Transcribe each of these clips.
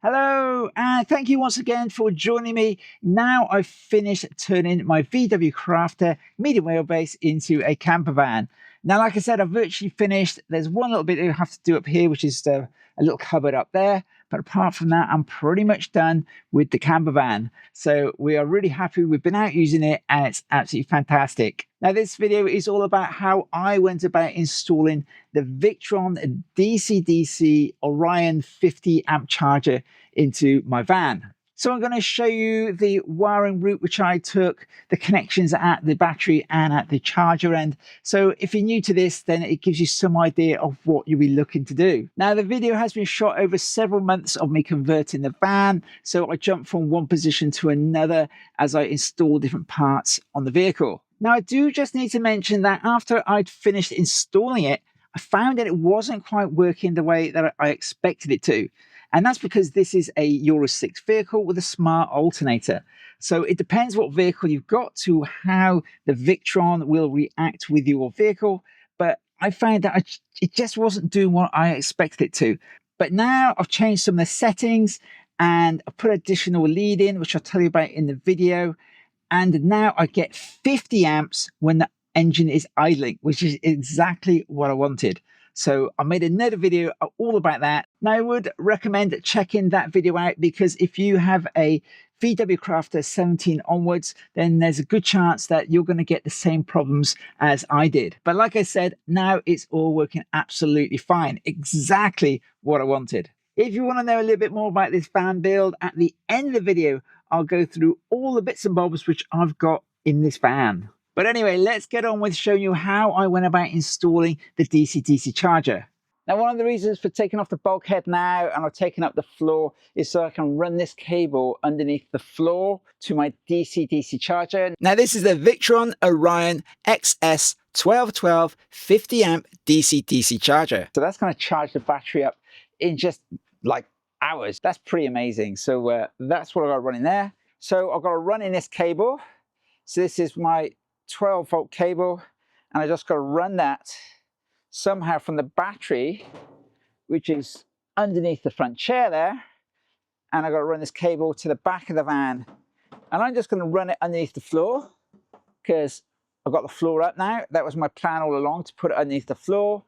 Hello, and thank you once again for joining me. Now I've finished turning my VW Crafter medium wheelbase into a camper van. Now, like I said, I've virtually finished. There's one little bit I have to do up here, which is a little cupboard up there. But apart from that, I'm pretty much done with the camper van. So we are really happy. We've been out using it and it's absolutely fantastic. Now, this video is all about how I went about installing the Victron DC-DC Orion 50 amp charger into my van. So I'm going to show you the wiring route which I took, the connections at the battery and at the charger end. So if you're new to this, then it gives you some idea of what you'll be looking to do. Now, the video has been shot over several months of me converting the van. So I jumped from one position to another as I installed different parts on the vehicle. Now, I do just need to mention that after I'd finished installing it, I found that it wasn't quite working the way that I expected it to. And that's because this is a Euro 6 vehicle with a smart alternator. So it depends what vehicle you've got to how the Victron will react with your vehicle. But I found that it just wasn't doing what I expected it to. But now I've changed some of the settings and I've put additional lead in, which I'll tell you about in the video. And now I get 50 amps when the engine is idling, which is exactly what I wanted. So I made another video all about that. Now I would recommend checking that video out because if you have a VW Crafter 17 onwards, then there's a good chance that you're going to get the same problems as I did. But like I said, now it's all working absolutely fine. Exactly what I wanted. If you want to know a little bit more about this van build, at the end of the video, I'll go through all the bits and bobs which I've got in this van. But anyway, let's get on with showing you how I went about installing the DC-DC charger. Now, one of the reasons for taking off the bulkhead now and I've taken up the floor is so I can run this cable underneath the floor to my DC-DC charger. Now, this is the Victron Orion XS1212 50 amp DC-DC charger. So that's going to charge the battery up in just like hours. That's pretty amazing. So that's what I've got running there. So I've got to run in this cable. So this is my 12-volt cable, and I just got to run that somehow from the battery, which is underneath the front chair there, and I got to run this cable to the back of the van, and I'm just going to run it underneath the floor because I've got the floor up now. That was my plan all along, to put it underneath the floor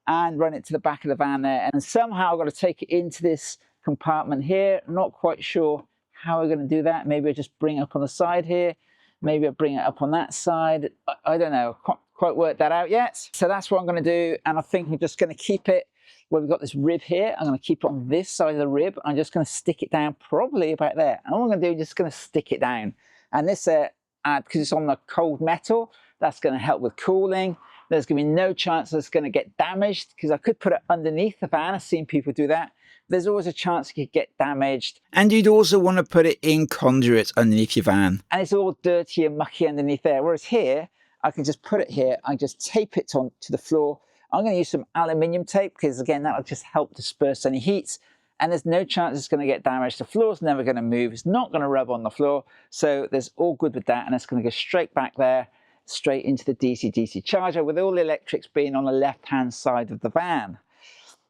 and run it to the back of the van there, and somehow I've got to take it into this compartment here. Not quite sure how we're going to do that. Maybe I just bring it up on the side here. Maybe I'll bring it up on that side. I don't know, quite worked that out yet. So that's what I'm going to do. And I think I'm just going to keep it where we've got this rib here. I'm going to keep it on this side of the rib. I'm just going to stick it down probably about there. And all I'm going to do is just going to stick it down. And this, because it's on the cold metal, that's going to help with cooling. There's going to be no chance it's going to get damaged because I could put it underneath the van. I've seen people do that. There's always a chance it could get damaged. And you'd also want to put it in conduit underneath your van. And it's all dirty and mucky underneath there. Whereas here, I can just put it here. I just tape it to the floor. I'm going to use some aluminium tape because, again, that'll just help disperse any heat. And there's no chance it's going to get damaged. The floor's never going to move. It's not going to rub on the floor. So there's all good with that. And it's going to go straight back there, straight into the DC-DC charger, with all the electrics being on the left-hand side of the van.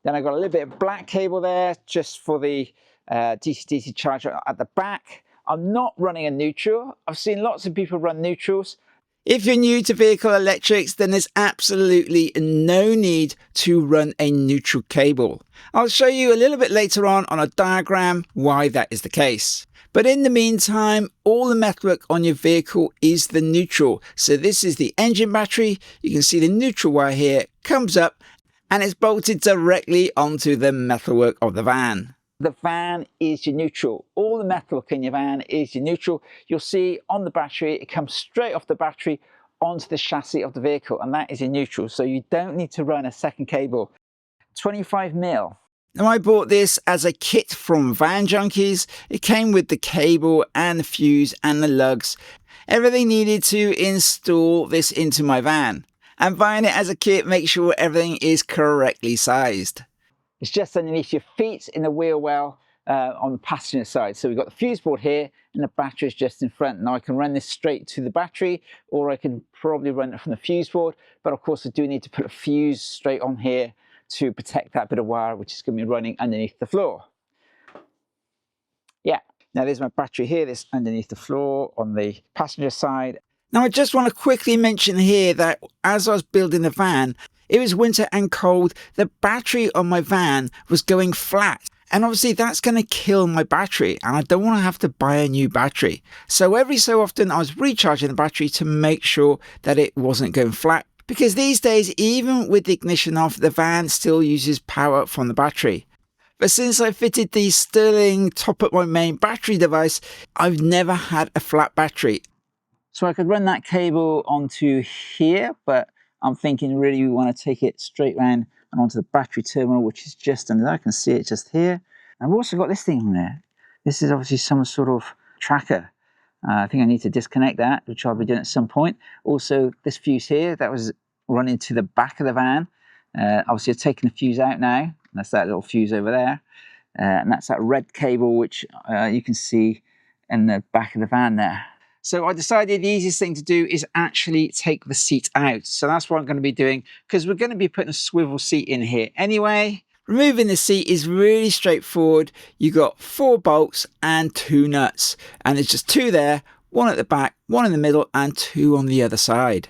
Then I've got a little bit of black cable there just for the DC-DC charger at the back. I'm not running a neutral. I've seen lots of people run neutrals. If you're new to vehicle electrics, then there's absolutely no need to run a neutral cable. I'll show you a little bit later on a diagram why that is the case. But in the meantime, all the metalwork on your vehicle is the neutral. So this is the engine battery. You can see the neutral wire here comes up and it's bolted directly onto the metalwork of the van. The van is your neutral. All the metalwork in your van is your neutral. You'll see on the battery, it comes straight off the battery onto the chassis of the vehicle, and that is your neutral. So you don't need to run a second cable. 25 mil. Now, I bought this as a kit from Van Junkies. It came with the cable and the fuse and the lugs. Everything needed to install this into my van. And buying it as a kit, make sure everything is correctly sized. It's just underneath your feet in the wheel well on the passenger side. So we've got the fuse board here and the battery is just in front. Now I can run this straight to the battery, or I can probably run it from the fuse board. But of course I do need to put a fuse straight on here to protect that bit of wire, which is going to be running underneath the floor. Yeah. Now there's my battery here, this underneath the floor on the passenger side. Now I just want to quickly mention here that as I was building the van, it was winter and cold. The battery on my van was going flat. And obviously that's going to kill my battery and I don't want to have to buy a new battery. So every so often I was recharging the battery to make sure that it wasn't going flat. Because these days, even with the ignition off, the van still uses power from the battery. But since I fitted the Sterling top up my main battery device, I've never had a flat battery. So I could run that cable onto here, but I'm thinking really we want to take it straight round and onto the battery terminal, which is just under there. I can see it just here. I've also got this thing on there. This is obviously some sort of tracker. I think I need to disconnect that, which I'll be doing at some point. Also, this fuse here, that was running to the back of the van. Obviously, I've taken the fuse out now. That's that little fuse over there. And that's that red cable, which you can see in the back of the van there. So I decided the easiest thing to do is actually take the seat out. So that's what I'm going to be doing, because we're going to be putting a swivel seat in here anyway. Removing the seat is really straightforward. You got 4 bolts and 2 nuts, and there's just 2 there, 1 at the back, 1 in the middle, and 2 on the other side.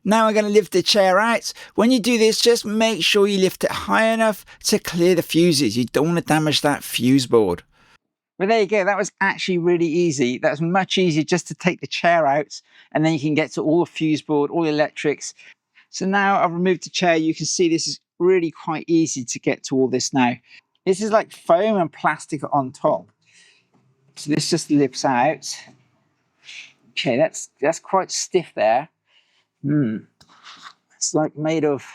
Now I'm going to lift the chair out. When you do this, just make sure you lift it high enough to clear the fuses. You don't want to damage that fuse board. But there you go, that was actually really easy. That was much easier just to take the chair out, and then you can get to all the fuse board, all the electrics. So now I've removed the chair. You can see this is really quite easy to get to all this now. This is like foam and plastic on top. So this just lifts out. Okay, that's quite stiff there. It's like made of,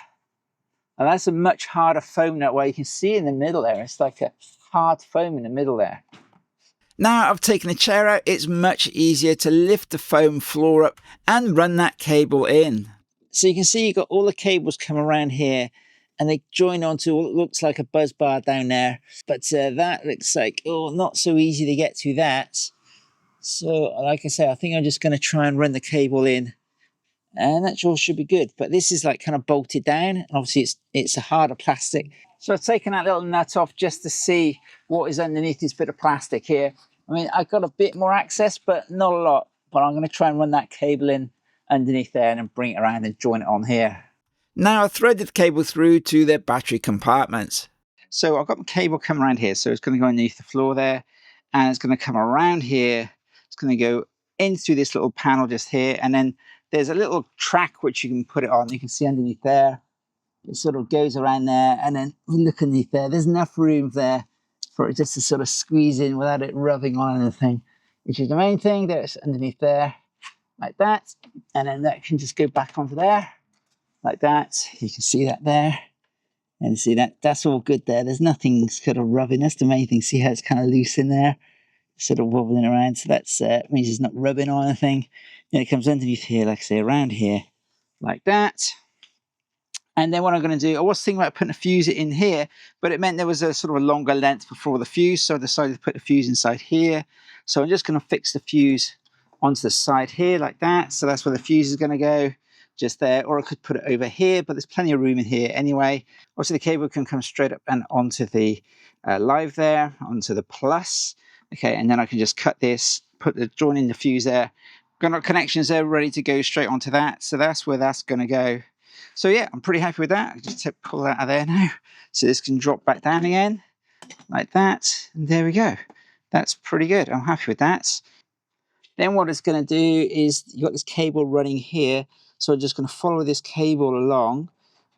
and that's a much harder foam that way. You can see in the middle there, it's like a hard foam in the middle there. Now I've taken the chair out, it's much easier to lift the foam floor up and run that cable in. So you can see you've got all the cables come around here and they join onto what looks like a buzz bar down there. But that looks like, oh, not so easy to get to that. So like I say, I think I'm just going to try and run the cable in. And that all should be good. But this is like kind of bolted down. And obviously it's a harder plastic. So I've taken that little nut off just to see what is underneath this bit of plastic here. I mean, I've got a bit more access, but not a lot. But I'm going to try and run that cable in underneath there and then bring it around and join it on here. Now I've threaded the cable through to the battery compartments. So I've got the cable coming around here. So it's going to go underneath the floor there. And it's going to come around here. It's going to go in through this little panel just here. And then there's a little track which you can put it on. You can see underneath there. It sort of goes around there. And then look underneath there. There's enough room there for it just to sort of squeeze in without it rubbing on anything, which is the main thing. There's underneath there, like that. And then that can just go back onto there, like that. You can see that there. And see that's all good there. There's nothing sort of rubbing. That's the main thing. See how it's kind of loose in there? Sort of wobbling around. So that's means it's not rubbing on anything. Then it comes underneath here, like I say, around here, like that. And then what I'm going to do, I was thinking about putting a fuse in here, but it meant there was a sort of a longer length before the fuse. So I decided to put the fuse inside here. So I'm just going to fix the fuse onto the side here like that. So that's where the fuse is going to go, just there. Or I could put it over here, but there's plenty of room in here anyway. Also, the cable can come straight up and onto the live there, onto the plus. Okay, and then I can just cut this, join in the fuse there. Got connections there ready to go straight onto that. So that's where that's going to go. So yeah, I'm pretty happy with that. I just pull that out of there now. So this can drop back down again, like that. And there we go. That's pretty good. I'm happy with that. Then what it's going to do is, you've got this cable running here. So I'm just going to follow this cable along.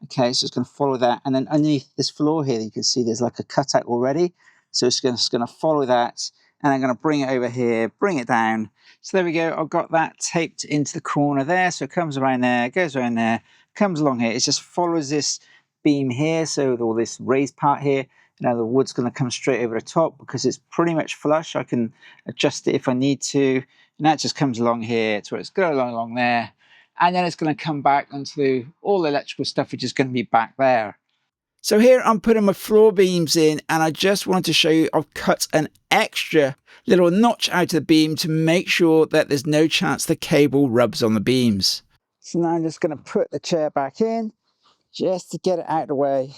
Okay, so it's going to follow that. And then underneath this floor here, you can see there's like a cutout already. So it's just going to follow that. And I'm going to bring it over here, bring it down. So there we go. I've got that taped into the corner there. So it comes around there, goes around there, comes along here. It just follows this beam here. So all this raised part here. Now the wood's going to come straight over the top because it's pretty much flush. I can adjust it if I need to. And that just comes along here to where it's going along there. And then it's going to come back onto all the electrical stuff, which is going to be back there. So here I'm putting my floor beams in, and I just wanted to show you I've cut an extra little notch out of the beam to make sure that there's no chance the cable rubs on the beams. So now I'm just going to put the chair back in just to get it out of the way.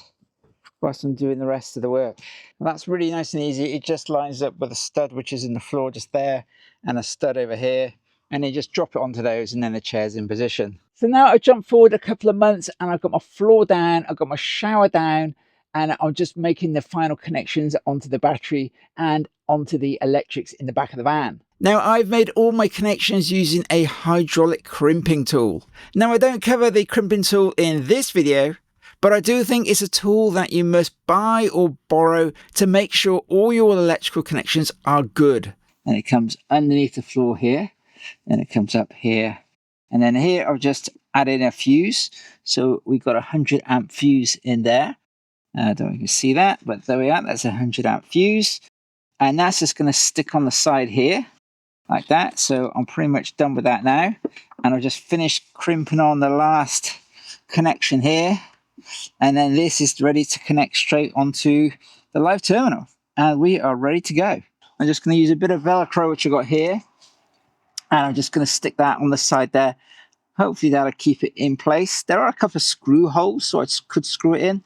whilst I'm doing the rest of the work. And that's really nice and easy. It just lines up with a stud which is in the floor just there, and a stud over here, and you just drop it onto those, and then the chair's in position. So now I jump forward a couple of months, and I've got my floor down, I've got my shower down, and I'm just making the final connections onto the battery and onto the electrics in the back of the van. Now I've made all my connections using a hydraulic crimping tool. Now I don't cover the crimping tool in this video, but I do think it's a tool that you must buy or borrow to make sure all your electrical connections are good. And it comes underneath the floor here, and it comes up here. And then here I've just added a fuse. So we've got a 100 amp fuse in there. I don't know if you can see that, but there we are. That's a 100 amp fuse. And that's just going to stick on the side here like that. So I'm pretty much done with that now. And I've just finished crimping on the last connection here. And then this is ready to connect straight onto the live terminal. And we are ready to go. I'm just going to use a bit of Velcro, which I got here. And I'm just going to stick that on the side there. Hopefully that'll keep it in place. There are a couple of screw holes, so I could screw it in.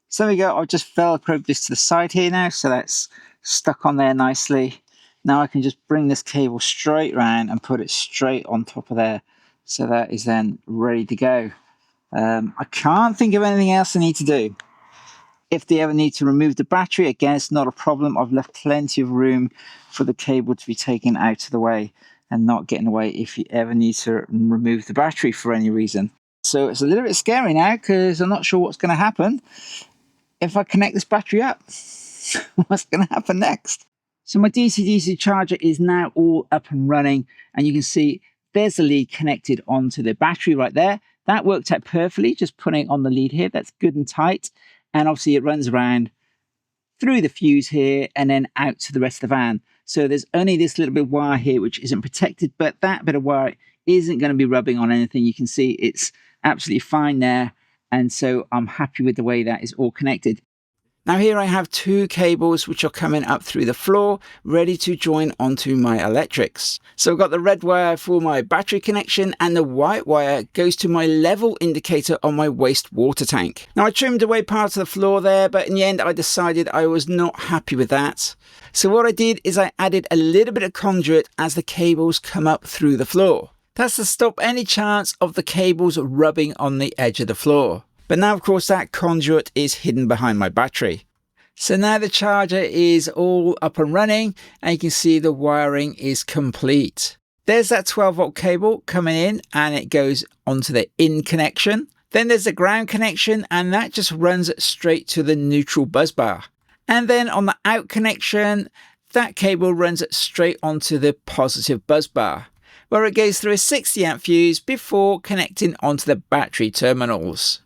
So there we go. I've just Velcroed this to the side here now. So that's stuck on there nicely. Now I can just bring this cable straight around and put it straight on top of there. So that is then ready to go. I can't think of anything else I need to do. If they ever need to remove the battery, again, it's not a problem. I've left plenty of room for the cable to be taken out of the way and not getting away if you ever need to remove the battery for any reason. So it's a little bit scary now because I'm not sure what's going to happen if I connect this battery up. What's going to happen next? So my DC-DC charger is now all up and running, and you can see there's the lead connected onto the battery right there. That worked out perfectly, just putting on the lead here. That's good and tight. And obviously it runs around through the fuse here and then out to the rest of the van. So there's only this little bit of wire here which isn't protected, but that bit of wire isn't going to be rubbing on anything. You can see it's absolutely fine there. And so I'm happy with the way that is all connected. Now here I have two cables which are coming up through the floor, ready to join onto my electrics. So I've got the red wire for my battery connection, and the white wire goes to my level indicator on my wastewater tank. Now I trimmed away part of the floor there, but in the end I decided I was not happy with that. So what I did is I added a little bit of conduit as the cables come up through the floor. That's to stop any chance of the cables rubbing on the edge of the floor. But now, of course, that conduit is hidden behind my battery. So now the charger is all up and running, and you can see the wiring is complete. There's that 12-volt cable coming in, and it goes onto the in connection. Then there's the ground connection, and that just runs straight to the neutral bus bar. And then on the out connection, that cable runs straight onto the positive bus bar, where it goes through a 60 amp fuse before connecting onto the battery terminals.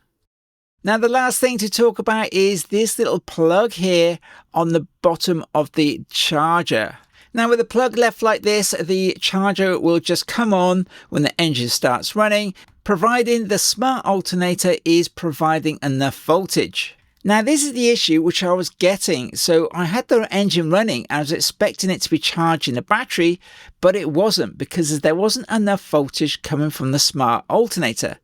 Now the last thing to talk about is this little plug here on the bottom of the charger. Now with the plug left like this, the charger will just come on when the engine starts running, providing the smart alternator is providing enough voltage. Now this is the issue which I was getting. So I had the engine running, I was expecting it to be charging the battery, but it wasn't, because there wasn't enough voltage coming from the smart alternator.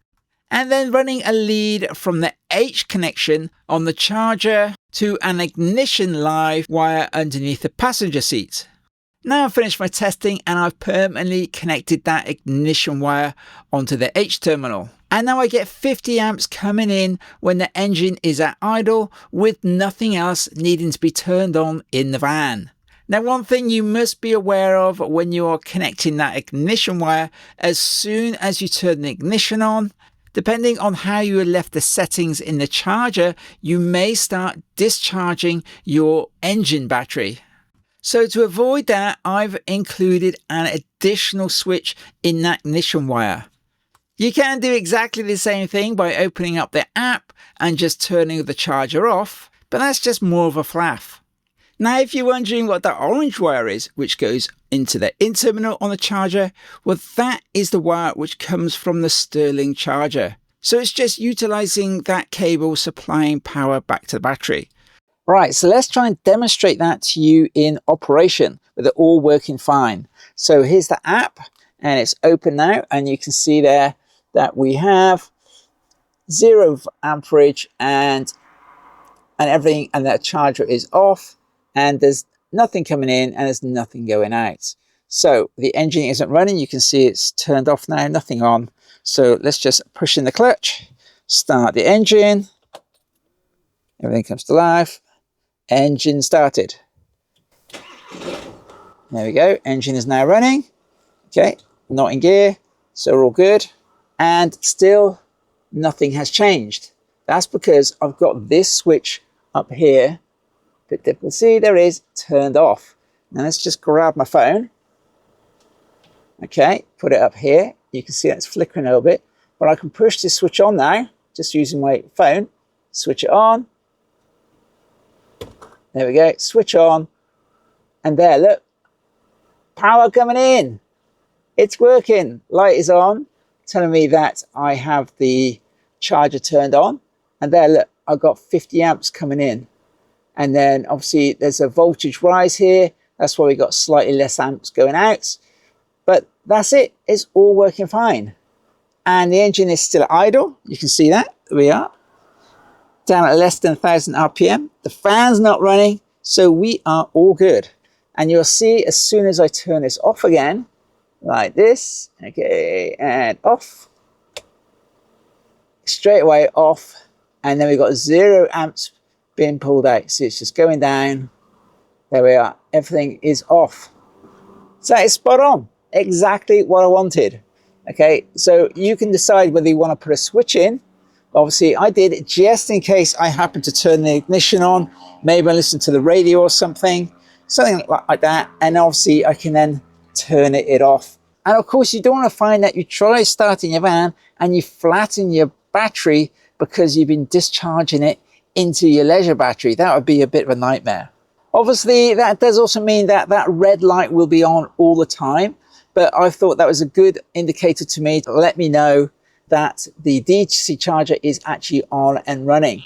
And then running a lead from the H connection on the charger to an ignition live wire underneath the passenger seat. Now I've finished my testing and I've permanently connected that ignition wire onto the H terminal. And now I get 50 amps coming in when the engine is at idle, with nothing else needing to be turned on in the van. Now one thing you must be aware of when you are connecting that ignition wire, as soon as you turn the ignition on, depending on how you left the settings in the charger, you may start discharging your engine battery. So to avoid that, I've included an additional switch in that ignition wire. You can do exactly the same thing by opening up the app and just turning the charger off, but that's just more of a faff. Now, if you're wondering what that orange wire is, which goes into the in terminal on the charger, well, that is the wire which comes from the Sterling charger. So it's just utilizing that cable supplying power back to the battery. Right, so let's try and demonstrate that to you in operation with it all working fine. So here's the app and it's open now, and you can see there that we have 0 amperage and and everything, and that charger is off, and there's nothing coming in and there's nothing going out. So the engine isn't running. You can see it's turned off now, nothing on. So let's just push in the clutch, start the engine. Everything comes to life. Engine started. There we go. Engine is now running. Okay, not in gear, so we're all good. And still nothing has changed. That's because I've got this switch up here that you can see there is turned off. Now let's just grab my phone. Okay, put it up here. You can see it's flickering a little bit, but I can push this switch on now, just using my phone. Switch it on. There we go, switch on. And there, look, power coming in. It's working. Light is on, telling me that I have the charger turned on. And there, look, I've got 50 amps coming in. And then obviously there's a voltage rise here. That's why we got slightly less amps going out. But that's it. It's all working fine. And the engine is still idle. You can see that. There we are. Down at less than 1,000 RPM. The fan's not running. So we are all good. And you'll see as soon as I turn this off again, like this. Okay, and off. Straight away off. And then we've got 0 amps being pulled out. So it's just going down. There we are. Everything is off. So it's spot on. Exactly what I wanted. Okay, so you can decide whether you want to put a switch in. Obviously I did, just in case I happen to turn the ignition on, maybe I listen to the radio or something like that, and obviously I can then turn it off. And of course you don't want to find that you try starting your van and you flatten your battery because you've been discharging it into your leisure battery. That would be a bit of a nightmare. Obviously that does also mean that that red light will be on all the time. But I thought that was a good indicator to me to let me know that the DC charger is actually on and running.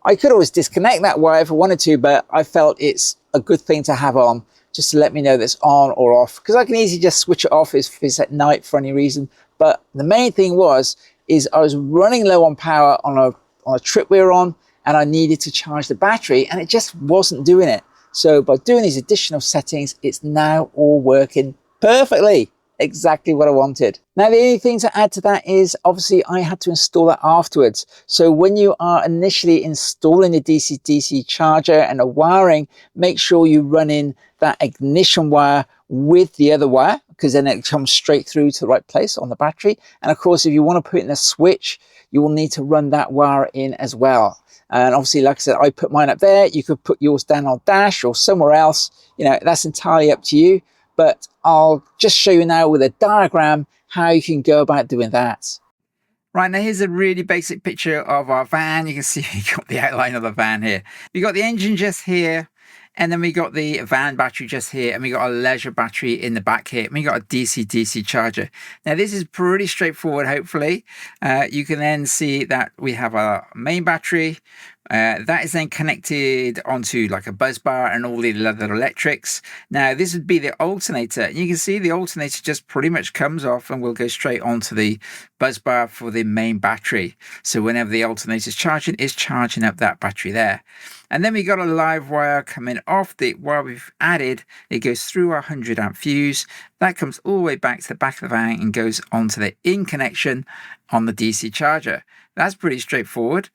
I could always disconnect that wire if I wanted to, but I felt it's a good thing to have on just to let me know that it's on or off, because I can easily just switch it off if it's at night for any reason. But the main thing is I was running low on power on a trip we were on, and I needed to charge the battery and it just wasn't doing it. So by doing these additional settings, it's now all working perfectly. Exactly what I wanted. Now the only thing to add to that is obviously I had to install that afterwards. So when you are initially installing the DC-DC charger and the wiring, make sure you run in that ignition wire with the other wire, because then it comes straight through to the right place on the battery. And of course, if you want to put in a switch, you will need to run that wire in as well. And obviously, like I said, I put mine up there. You could put yours down on dash or somewhere else. You know, that's entirely up to you. But I'll just show you now with a diagram how you can go about doing that. Right, now here's a really basic picture of our van. You can see we got the outline of the van here. We got the engine just here, and then we got the van battery just here, and we got a leisure battery in the back here, and we got a DC-DC charger. Now this is pretty straightforward, hopefully. You can then see that we have a main battery. That is then connected onto like a buzz bar and all the other electrics. Now this would be the alternator. You can see the alternator just pretty much comes off and will go straight onto the buzz bar for the main battery. So whenever the alternator is charging, it's charging up that battery there. And then we got a live wire coming off the wire we've added. It goes through our 100 amp fuse. That comes all the way back to the back of the van and goes onto the in connection on the DC charger. That's pretty straightforward.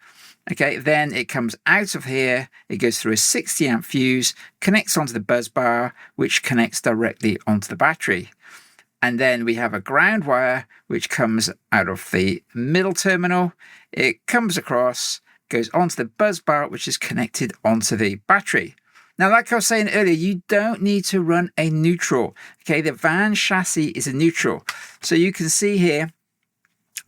Okay, then it comes out of here, it goes through a 60 amp fuse, connects onto the buzz bar, which connects directly onto the battery. And then we have a ground wire, which comes out of the middle terminal. It comes across, goes onto the buzz bar, which is connected onto the battery. Now, like I was saying earlier, you don't need to run a neutral. Okay, the van chassis is a neutral. So you can see here,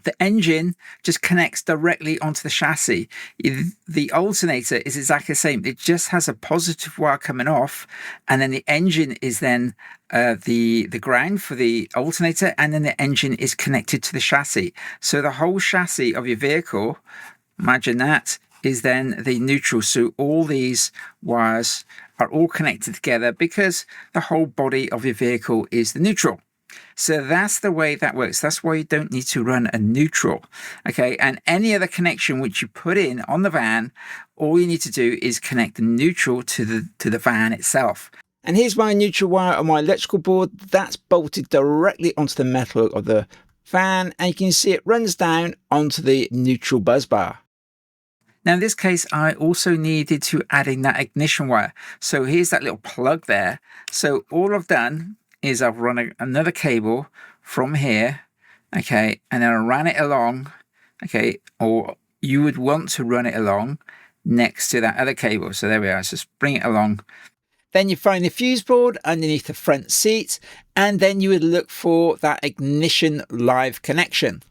the engine just connects directly onto the chassis. The alternator is exactly the same. It just has a positive wire coming off, and then the engine is then the ground for the alternator, and then the engine is connected to the chassis. So the whole chassis of your vehicle, imagine that, is then the neutral. So all these wires are all connected together because the whole body of your vehicle is the neutral. So that's the way that works. That's why you don't need to run a neutral. Okay, and any other connection which you put in on the van, all you need to do is connect the neutral to the van itself. And here's my neutral wire on my electrical board. That's bolted directly onto the metal of the van, and you can see it runs down onto the neutral buzz bar. Now in this case, I also needed to add in that ignition wire. So here's that little plug there. So all I've done is I've run another cable from here, okay, and then I ran it along, okay, or you would want to run it along next to that other cable. So there we are, so just bring it along. Then you find the fuse board underneath the front seat, and then you would look for that ignition live connection.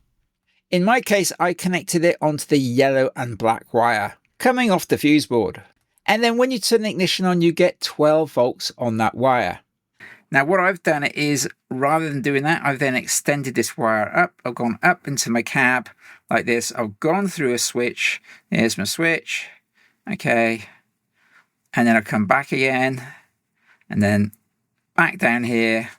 In my case, I connected it onto the yellow and black wire coming off the fuse board. And then when you turn the ignition on, you get 12 volts on that wire. Now what I've done is, rather than doing that, I've then extended this wire up. I've gone up into my cab like this. I've gone through a switch. Here's my switch. Okay. And then I'll come back again, and then back down here.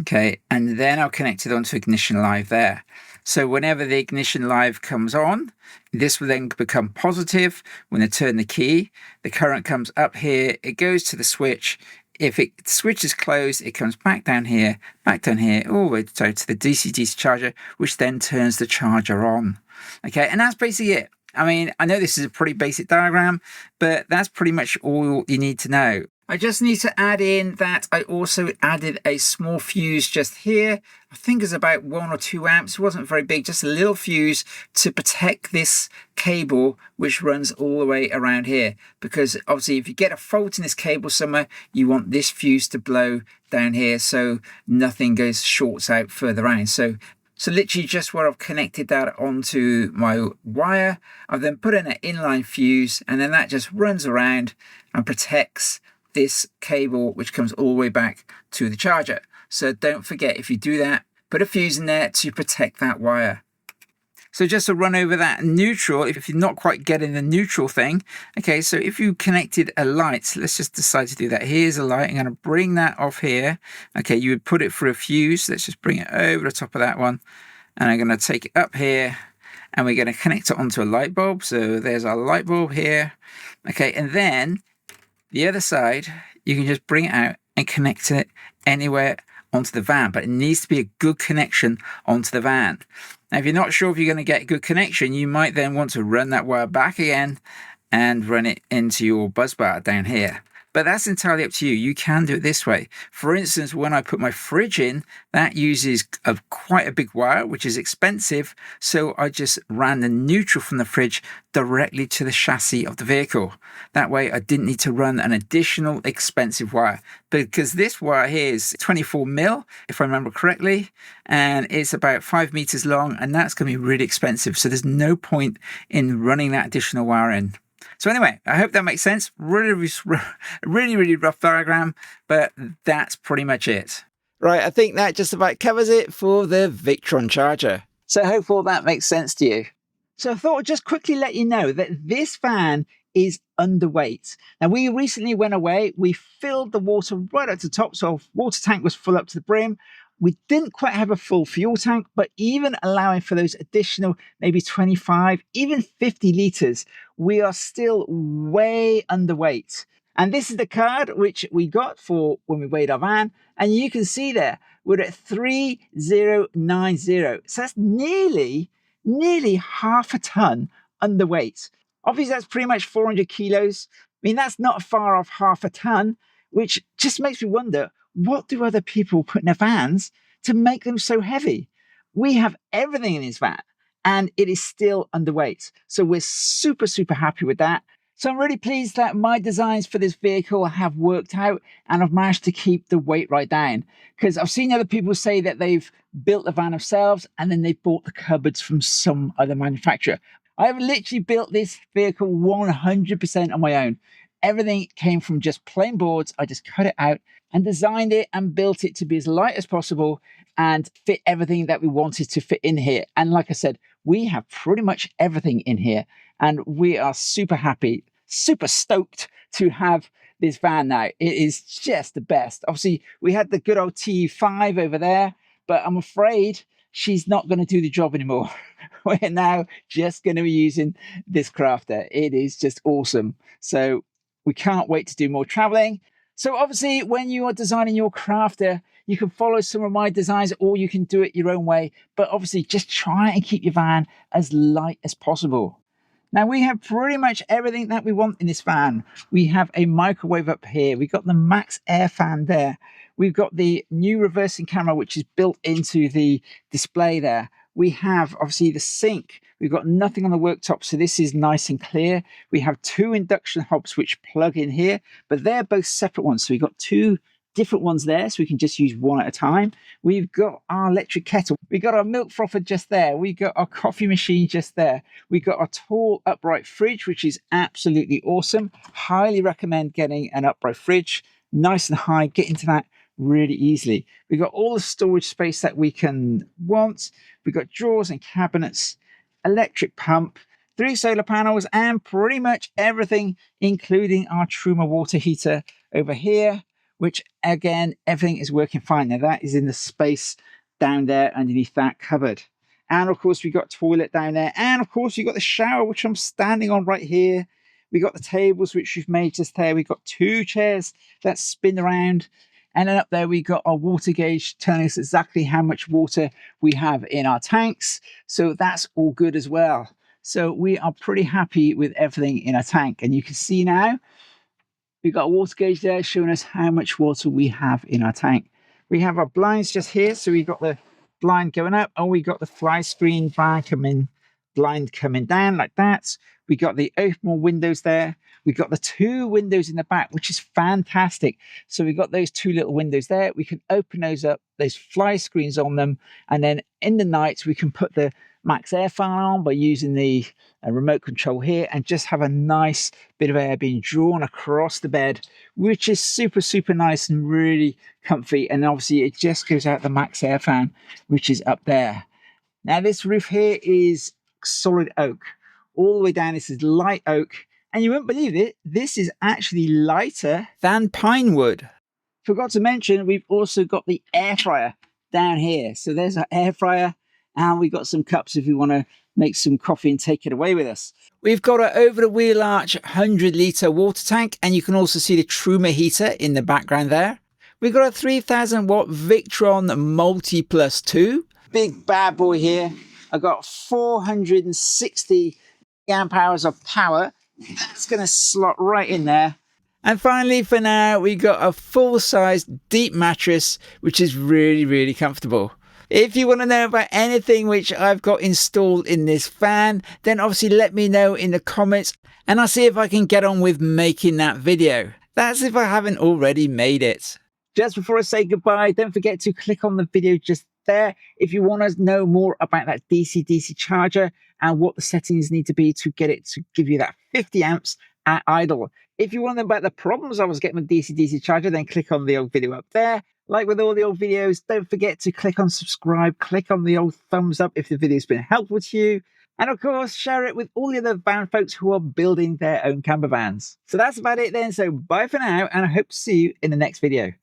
Okay. And then I'll connect it onto ignition live there. So whenever the ignition live comes on, this will then become positive. When I turn the key, the current comes up here. It goes to the switch. If the switch is closed, it comes back down here, all the way to the DC-DC charger, which then turns the charger on. Okay, and that's basically it. I mean, I know this is a pretty basic diagram, but that's pretty much all you need to know. I just need to add in that I also added a small fuse just here. I think it's about 1 or 2 amps. It wasn't very big, just a little fuse to protect this cable which runs all the way around here. Because obviously if you get a fault in this cable somewhere, you want this fuse to blow down here so nothing goes shorts out further around. So literally just where I've connected that onto my wire, I've then put in an inline fuse, and then that just runs around and protects this cable which comes all the way back to the charger. So don't forget, if you do that, put a fuse in there to protect that wire. So just to run over that neutral, if you're not quite getting the neutral thing, okay, so if you connected a light, let's just decide to do that. Here's a light. I'm going to bring that off here. Okay, you would put it through a fuse. Let's just bring it over the top of that one. And I'm going to take it up here, and we're going to connect it onto a light bulb. So there's our light bulb here. Okay, and then the other side, you can just bring it out and connect it anywhere onto the van, but it needs to be a good connection onto the van. Now, if you're not sure if you're going to get a good connection, you might then want to run that wire back again and run it into your buzz bar down here. But that's entirely up to you. You can do it this way. For instance, when I put my fridge in, that uses quite a big wire, which is expensive. So I just ran the neutral from the fridge directly to the chassis of the vehicle. That way I didn't need to run an additional expensive wire, because this wire here is 24 mil, if I remember correctly, and it's about 5 meters long, and that's going to be really expensive. So there's no point in running that additional wire in. So anyway, I hope that makes sense. Really rough diagram, but that's pretty much it. Right, I think that just about covers it for the Victron charger. So I hope all that makes sense to you. So I thought I'd just quickly let you know that this van is underweight. Now, we recently went away. We filled the water right up to the top, so our water tank was full up to the brim. We didn't quite have a full fuel tank, but even allowing for those additional maybe 25, even 50 litres, we are still way underweight. And this is the card which we got for when we weighed our van. And you can see there, we're at 3090. So that's nearly half a ton underweight. Obviously, that's pretty much 400 kilos. I mean, that's not far off half a ton, which just makes me wonder, what do other people put in their vans to make them so heavy? We have everything in this van, and it is still underweight. So we're super happy with that. So I'm really pleased that my designs for this vehicle have worked out, and I've managed to keep the weight right down. Because I've seen other people say that they've built the van themselves and then they've bought the cupboards from some other manufacturer. I've literally built this vehicle 100% on my own. Everything came from just plain boards. I just cut it out and designed it and built it to be as light as possible and fit everything that we wanted to fit in here. And like I said, we have pretty much everything in here, and we are super happy, super stoked to have this van now. It is just the best. Obviously, we had the good old T5 over there, but I'm afraid she's not going to do the job anymore. We're now just going to be using this crafter. It is just awesome. So we can't wait to do more traveling. So obviously, when you are designing your crafter, you can follow some of my designs or you can do it your own way. But obviously, just try and keep your van as light as possible. Now we have pretty much everything that we want in this van. We have a microwave up here. We've got the max air fan there. We've got the new reversing camera, which is built into the display there. We have obviously the sink. We've got nothing on the worktop, so this is nice and clear. We have two induction hobs which plug in here, but they're both separate ones. So we've got two different ones there, so we can just use one at a time. We've got our electric kettle. We got our milk frother just there. We got our coffee machine just there. We got a tall upright fridge, which is absolutely awesome. Highly recommend getting an upright fridge, nice and high. Get into that really easily. We've got all the storage space that we can want. We've got drawers and cabinets, electric pump, 3 solar panels, and pretty much everything, including our Truma water heater over here, which again, everything is working fine. Now that is in the space down there underneath that cupboard. And of course, we've got toilet down there. And of course, you've got the shower, which I'm standing on right here. We got the tables, which we've made just there. We've got 2 chairs that spin around. And then up there, we got our water gauge telling us exactly how much water we have in our tanks. So that's all good as well. So we are pretty happy with everything in our tank. And you can see now, we've got a water gauge there showing us how much water we have in our tank. We have our blinds just here. So we've got the blind going up and we got the fly screen blind coming down like that. We got the open windows there. We've got the 2 windows in the back, which is fantastic. So we've got those 2 little windows there. We can open those up, those fly screens on them. And then in the night, we can put the max air fan on by using the remote control here and just have a nice bit of air being drawn across the bed, which is super, super nice and really comfy. And obviously it just goes out the max air fan, which is up there. Now this roof here is solid oak. All the way down, this is light oak. And you won't believe it, this is actually lighter than pine wood. Forgot to mention, we've also got the air fryer down here. So there's our air fryer. And we've got some cups if we want to make some coffee and take it away with us. We've got an over-the-wheel arch 100-litre water tank, and you can also see the Truma heater in the background there. We've got a 3,000-watt Victron Multi Plus 2. Big bad boy here. I've got 460 amp hours of power. That's going to slot right in there. And finally, for now, we got a full-size deep mattress, which is really, really comfortable. If you want to know about anything which I've got installed in this van, then obviously let me know in the comments and I'll see if I can get on with making that video. That's if I haven't already made it. Just before I say goodbye, don't forget to click on the video just there if you want to know more about that DC-DC charger and what the settings need to be to get it to give you that 50 amps at idle. If you want to know about the problems I was getting with DC-DC charger, then click on the old video up there. Like with all the old videos, don't forget to click on subscribe, click on the old thumbs up if the video's been helpful to you. And of course, share it with all the other van folks who are building their own camper vans. So that's about it then. So bye for now, and I hope to see you in the next video.